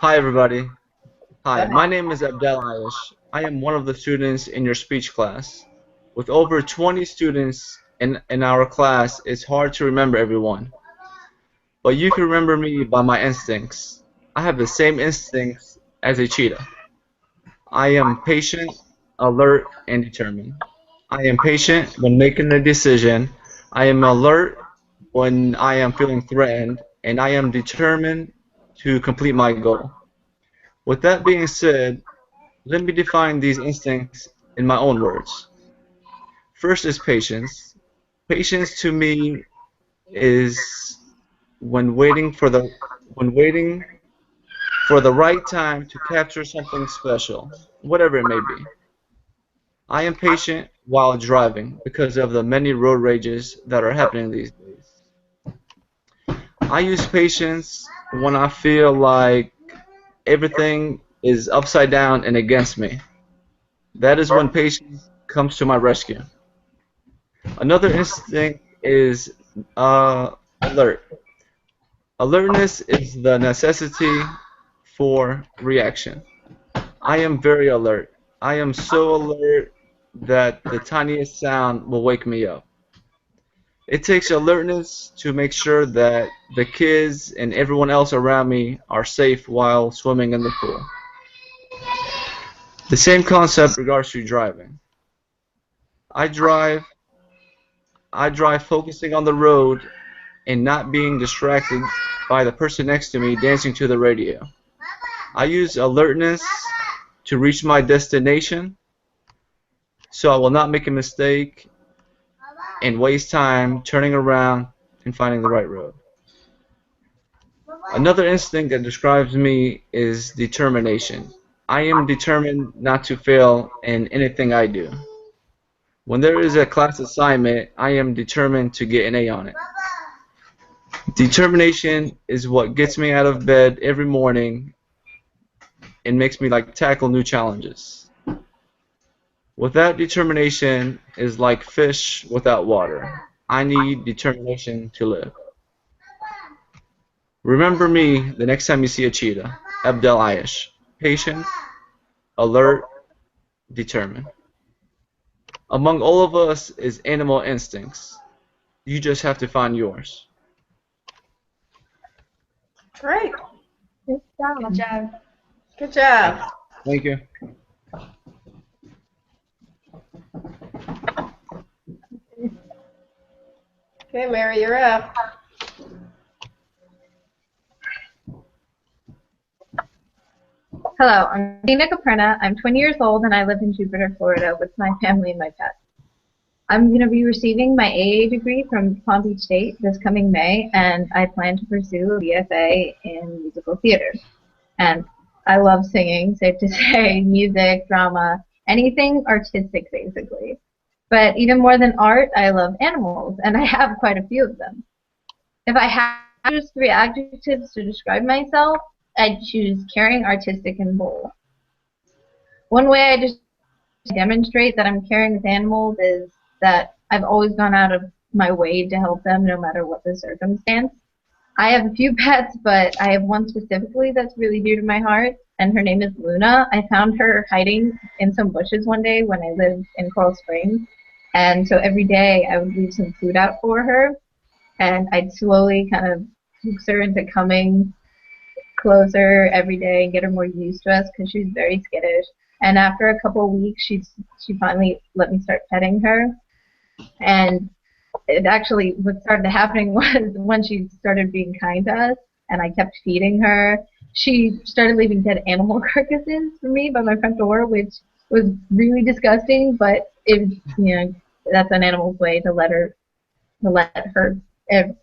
Hi everybody. Go Hi, ahead. my name is Abdel Aish. I am one of the students in your speech class. With over 20 students in our class, it's hard to remember everyone. But you can remember me by my instincts. I have the same instincts as a cheetah. I am patient, alert, and determined. I am patient when making a decision. I am alert when I am feeling threatened, and I am determined to complete my goal. With that being said, let me define these instincts in my own words. First is patience. Patience to me is when waiting for the right time to capture something special, whatever it may be. I am patient while driving because of the many road rages that are happening these days. I use patience when I feel like everything is upside down and against me. That is when patience comes to my rescue. Another instinct is alert. Alertness is the necessity for reaction. I am very alert. I am so alert that the tiniest sound will wake me up. It takes alertness to make sure that the kids and everyone else around me are safe while swimming in the pool. The same concept regards to driving. I drive I drive focusing on the road and not being distracted by the person next to me dancing to the radio. I use alertness to reach my destination so I will not make a mistake and waste time turning around and finding the right road. Another instinct that describes me is determination. I am determined not to fail in anything I do. When there is a class assignment, I am determined to get an A on it. Determination is what gets me out of bed every morning and makes me like tackle new challenges. Without determination is like fish without water. I need determination to live. Remember me the next time you see a cheetah. Abdel Aish. Patient, alert, determined. Among all of us is animal instincts. You just have to find yours. Great. Good Good job. job. Good job. Thank you. Okay, Mary, you're up. Hello, I'm Dina Caperna. I'm 20 years old and I live in Jupiter, Florida with my family and my pets. I'm going to be receiving my AA degree from Palm Beach State this coming May, and I plan to pursue a BFA in musical theater. And I love singing, safe to say, music, drama, anything artistic basically. But even more than art, I love animals, and I have quite a few of them. If I had just three adjectives to describe myself, I'd choose caring, artistic, and bold. One way I just demonstrate that I'm caring with animals is that I've always gone out of my way to help them no matter what the circumstance. I have a few pets, but I have one specifically that's really dear to my heart, and her name is Luna. I found her hiding in some bushes one day when I lived in Coral Springs, and so every day I would leave some food out for her, and I'd slowly kind of coax her into coming closer every day and get her more used to us because she's very skittish. And after a couple of weeks, she finally let me start petting her. And it actually, what started happening was when she started being kind to us, and I kept feeding her, she started leaving dead animal carcasses for me by my front door, which was really disgusting. But it, that's an animal's way to let her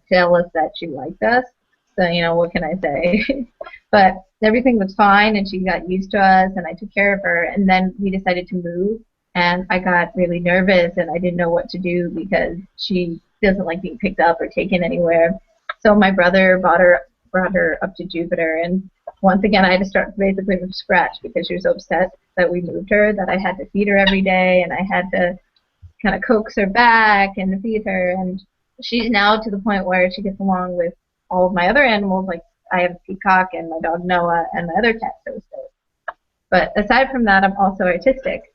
tell us that she liked us. So, what can I say? But everything was fine, and she got used to us, and I took care of her. And then we decided to move, and I got really nervous, and I didn't know what to do because she doesn't like being picked up or taken anywhere. So my brother brought her up to Jupiter, and once again I had to start basically from scratch because she was so upset that we moved her that I had to feed her every day, and I had to kind of coax her back and feed her, and she's now to the point where she gets along with all of my other animals, like I have a peacock and my dog Noah and my other cat Sexton. But aside from that, I'm also artistic.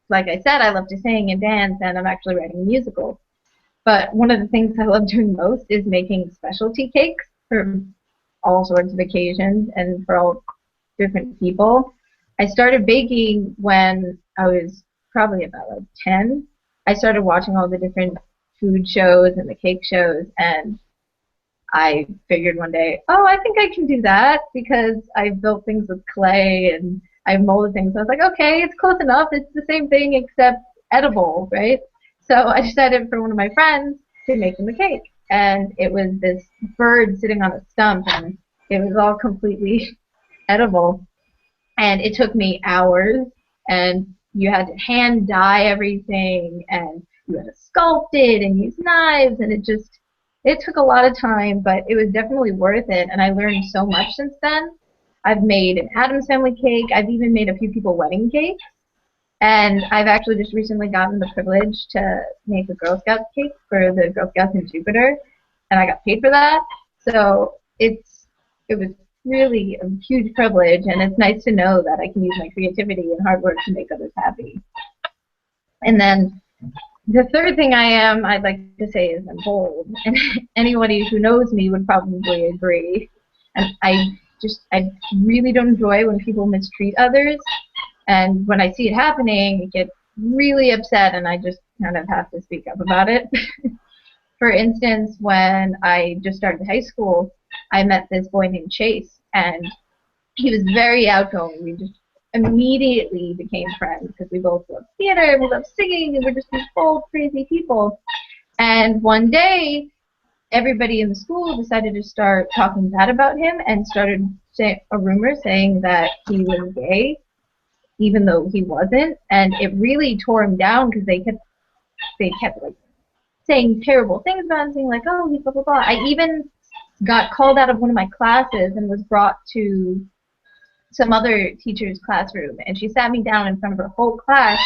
Like I said, I love to sing and dance, and I'm actually writing a musical. But one of the things I love doing most is making specialty cakes for all sorts of occasions and for all different people. I started baking when I was probably about like 10. I started watching all the different food shows and the cake shows, and I figured one day, oh, I think I can do that because I built things with clay and I molded things. So I was like, okay, it's close enough. It's the same thing except edible, right? So I decided for one of my friends to make him a cake. And it was this bird sitting on a stump, and it was all completely edible. And it took me hours, and you had to hand dye everything, and you had to sculpt it and use knives, and it took a lot of time, but it was definitely worth it, and I learned so much since then. I've made an Addams Family cake. I've even made a few people wedding cakes. And I've actually just recently gotten the privilege to make a Girl Scout cake for the Girl Scouts in Jupiter, and I got paid for that. So it was really a huge privilege, and it's nice to know that I can use my creativity and hard work to make others happy. And then the third thing I'd like to say is I'm bold, and anybody who knows me would probably agree. And I really don't enjoy when people mistreat others, and when I see it happening, I get really upset, and I just kind of have to speak up about it. For instance, when I just started high school, I met this boy named Chase, and he was very outgoing. We just immediately became friends because we both love theater, we love singing, and we're just these bold, crazy people. And one day, everybody in the school decided to start talking bad about him and started a rumor saying that he was gay, even though he wasn't. And it really tore him down because they kept like saying terrible things about him, saying like, oh, he's blah blah blah. I even got called out of one of my classes and was brought to some other teacher's classroom, and she sat me down in front of her whole class,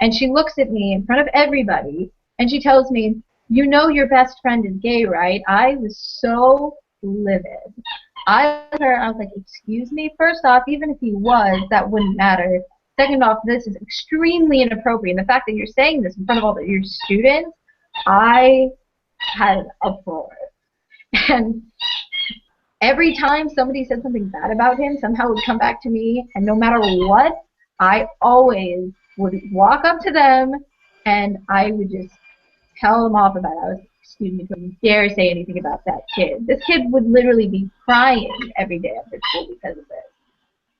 and she looks at me in front of everybody, and she tells me, you know your best friend is gay, right? I was so livid. I was like, excuse me? First off, even if he was, that wouldn't matter. Second off, this is extremely inappropriate. And the fact that you're saying this in front of all your students, I had an uproar. And every time somebody said something bad about him, somehow it would come back to me, and no matter what, I always would walk up to them, and I would just tell them off about it. I was, excuse me, don't you dare say anything about that kid. This kid would literally be crying every day after school because of this.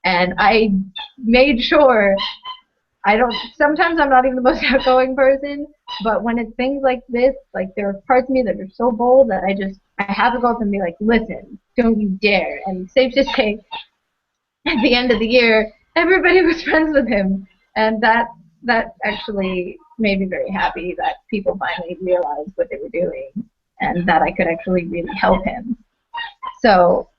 And I made sure sometimes I'm not even the most outgoing person, but when it's things like this, like there are parts of me that are so bold that I have to go up and be like, listen, don't you dare. And safe to say, at the end of the year, everybody was friends with him. And that actually made me very happy that people finally realized what they were doing and that I could actually really help him. So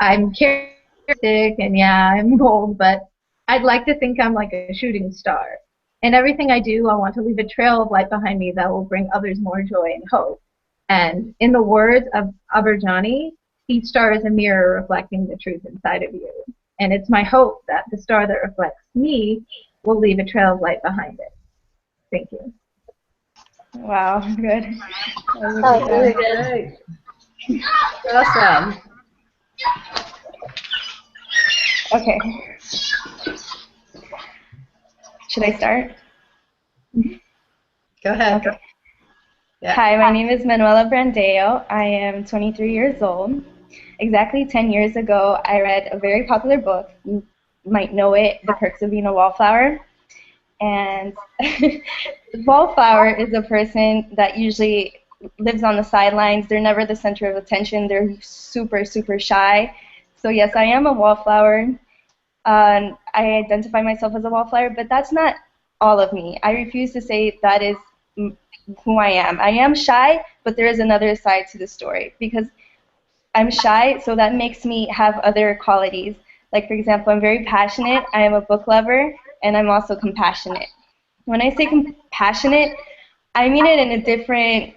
I'm charismatic and yeah, I'm bold, but I'd like to think I'm like a shooting star. In everything I do, I want to leave a trail of light behind me that will bring others more joy and hope. And in the words of Aberjani, each star is a mirror reflecting the truth inside of you. And it's my hope that the star that reflects me will leave a trail of light behind it. Thank you. Wow, good. Oh, really good. Awesome. Okay. Should I start? Go ahead. Okay. Yeah. Hi, my name is Manuela Brandeo. I am 23 years old. Exactly 10 years ago, I read a very popular book. You might know it, The Perks of Being a Wallflower. And wallflower is a person that usually lives on the sidelines. They're never the center of attention. They're super, super shy. So yes, I am a wallflower. I identify myself as a wallflower, but that's not all of me. I refuse to say that is who I am. I am shy, but there is another side to the story because I'm shy, so that makes me have other qualities. Like, for example, I'm very passionate. I am a book lover, and I'm also compassionate. When I say compassionate, I mean it in a different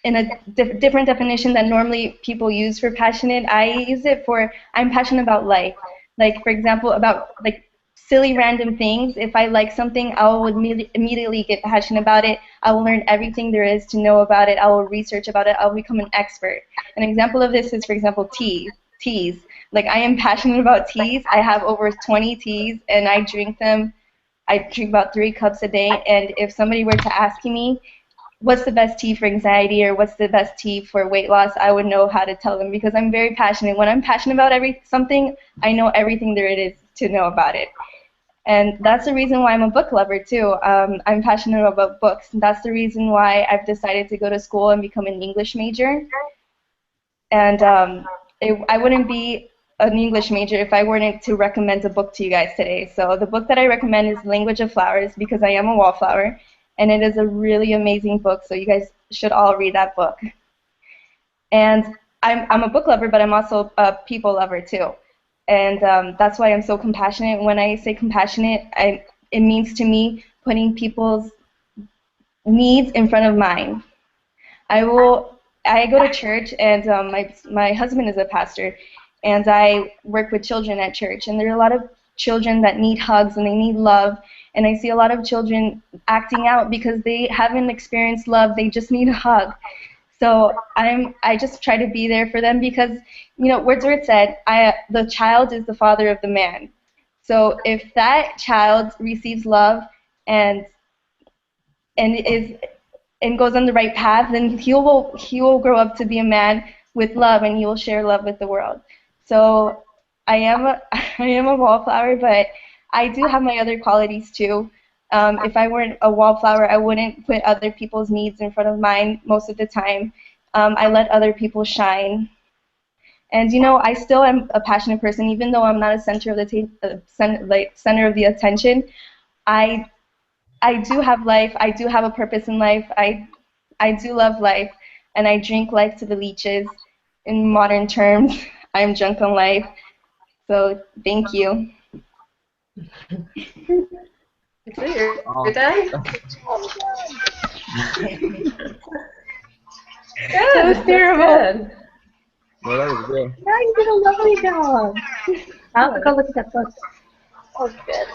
in a different definition that normally people use for passionate. I use it for I'm passionate about life. Like, for example, about like silly random things. If I like something, I will immediately get passionate about it. I will learn everything there is to know about it. I will research about it. I'll become an expert. An example of this is, for example, teas. Like, I am passionate about teas. I have over 20 teas, and I drink them. I drink about 3 cups a day. And if somebody were to ask me, what's the best tea for anxiety or what's the best tea for weight loss, I would know how to tell them because I'm very passionate. When I'm passionate about something, I know everything there is to know about it. And that's the reason why I'm a book lover too. I'm passionate about books. That's the reason why I've decided to go to school and become an English major. And I wouldn't be an English major if I weren't to recommend a book to you guys today. So the book that I recommend is Language of Flowers because I am a wallflower. And it is a really amazing book, so you guys should all read that book. And I'm a book lover, but I'm also a people lover too. And that's why I'm so compassionate. When I say compassionate, it means to me putting people's needs in front of mine. I go to church, and my husband is a pastor, and I work with children at church. And there are a lot of children that need hugs and they need love. And I see a lot of children acting out because they haven't experienced love. They just need a hug. So I just try to be there for them because, you know, Wordsworth said, the child is the father of the man. So if that child receives love and goes on the right path, then he will grow up to be a man with love, and he will share love with the world. So I am a wallflower, but I do have my other qualities too. If I weren't a wallflower, I wouldn't put other people's needs in front of mine most of the time. I let other people shine. And you know, I still am a passionate person, even though I'm not a center of the center of the attention. I do have life. I do have a purpose in life. I do love life, and I drink life to the leeches. In modern terms, I'm drunk on life. So thank you. So you're done? That was terrible. Good. Well, that was good. No, you did a lovely job. I'll have to go look at that book. Oh, good.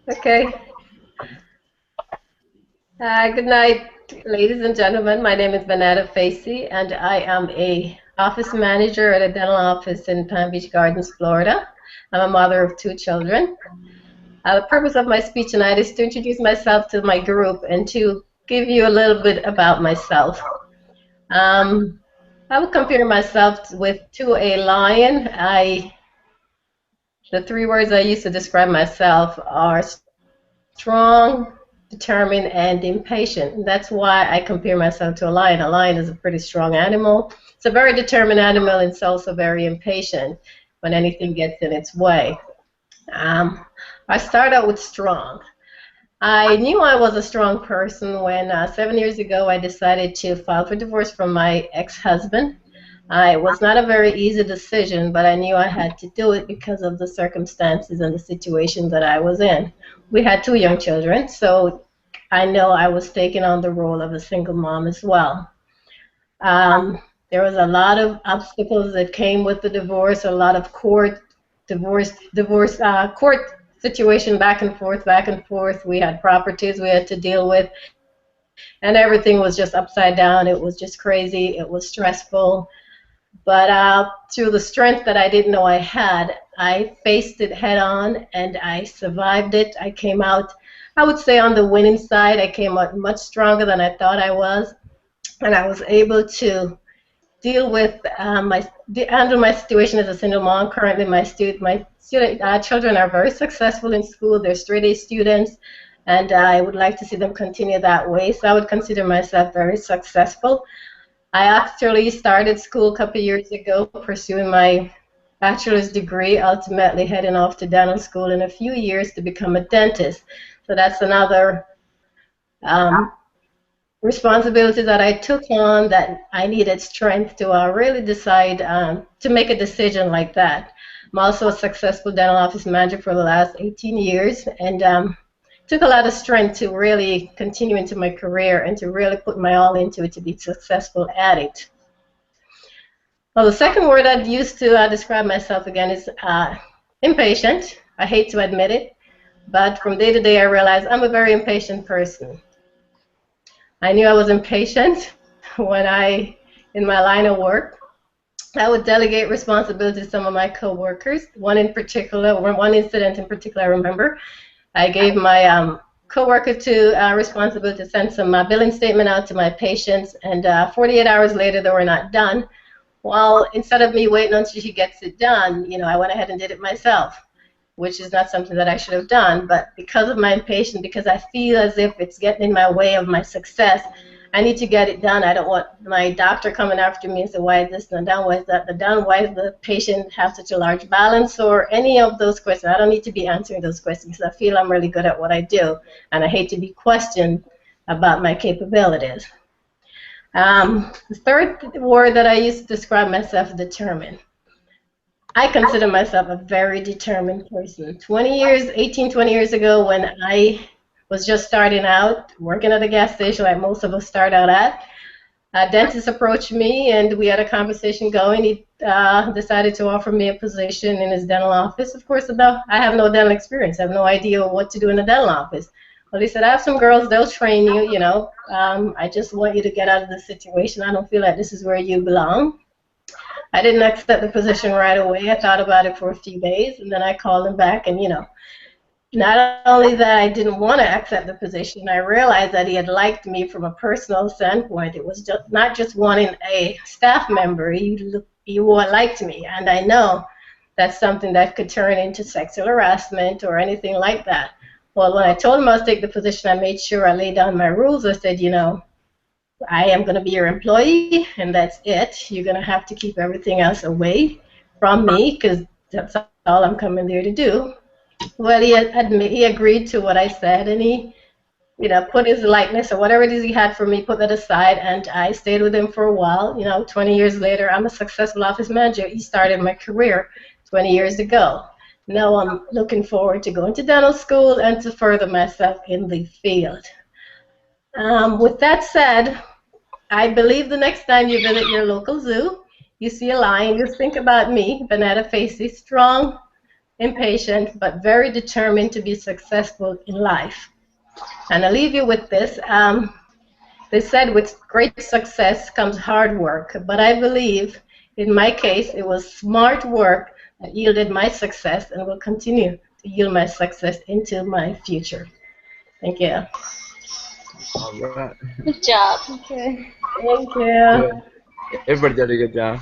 Okay. Good night, ladies and gentlemen. My name is Vanetta Facey, and I am a office manager at a dental office in Palm Beach Gardens, Florida. I'm a mother of 2 children. The purpose of my speech tonight is to introduce myself to my group and to give you a little bit about myself. I would compare myself to a lion. The 3 words I use to describe myself are strong, determined, and impatient. That's why I compare myself to a lion. A lion is a pretty strong animal. It's a very determined animal, and it's also very impatient when anything gets in its way. I start out with strong. I knew I was a strong person when 7 years ago I decided to file for divorce from my ex-husband. It was not a very easy decision, but I knew I had to do it because of the circumstances and the situation that I was in. We had 2 young children, so I know I was taking on the role of a single mom as well. There was a lot of obstacles that came with the divorce, a lot of court situation back and forth. We had properties we had to deal with, and everything was just upside down. It was just crazy. It was stressful. But through the strength that I didn't know I had, I faced it head on, and I survived it. I came out, I would say, on the winning side. I came out much stronger than I thought I was, and I was able to deal with handle my situation as a single mom. Currently, my children are very successful in school. They're straight-A students, and I would like to see them continue that way. So I would consider myself very successful. I actually started school a couple of years ago, pursuing my bachelor's degree, ultimately heading off to dental school in a few years to become a dentist. So that's another responsibility that I took on, that I needed strength to really decide to make a decision like that. I'm also a successful dental office manager for the last 18 years, and took a lot of strength to really continue into my career and to really put my all into it to be successful at it. Well, the second word I'd use to describe myself again is impatient. I hate to admit it, but from day to day I realize I'm a very impatient person. I knew I was impatient when in my line of work, I would delegate responsibility to some of my coworkers. One incident in particular I remember. I gave my coworker responsibility to send some billing statement out to my patients, and 48 hours later they were not done. Well, instead of me waiting until she gets it done, I went ahead and did it myself, which is not something that I should have done. But because of my impatience, because I feel as if it's getting in my way of my success, I need to get it done. I don't want my doctor coming after me and say, why is this not done? Why is that not done? Why does the patient have such a large balance? Or any of those questions. I don't need to be answering those questions because I feel I'm really good at what I do, and I hate to be questioned about my capabilities. The third word that I use to describe myself is determined. I consider myself a very determined person. 18, 20 years ago, when I was just starting out, working at a gas station like most of us start out at, a dentist approached me and we had a conversation going. He decided to offer me a position in his dental office. Of course, I have no dental experience. I have no idea what to do in a dental office. Well, he said, I have some girls, they'll train you, I just want you to get out of this situation. I don't feel like this is where you belong. I didn't accept the position right away. I thought about it for a few days, and then I called him back, and, not only that I didn't want to accept the position, I realized that he had liked me from a personal standpoint. It was just not just wanting a staff member. He liked me, and I know that's something that could turn into sexual harassment or anything like that. Well, when I told him I was taking the position, I made sure I laid down my rules. I said, I am going to be your employee, and that's it. You're going to have to keep everything else away from me because that's all I'm coming there to do. Well, he agreed to what I said, and he, put his likeness or whatever it is he had for me, put that aside, and I stayed with him for a while. 20 years later, I'm a successful office manager. He started my career 20 years ago. Now I'm looking forward to going to dental school and to further myself in the field. With that said, I believe the next time you visit your local zoo, you see a lion, you think about me, Vanetta Facey, strong, impatient, but very determined to be successful in life. And I'll leave you with this. They said with great success comes hard work, but I believe in my case it was smart work that yielded my success and will continue to yield my success into my future. Thank you. All right. Good job. Okay. Thank you. Good. Everybody did a good job.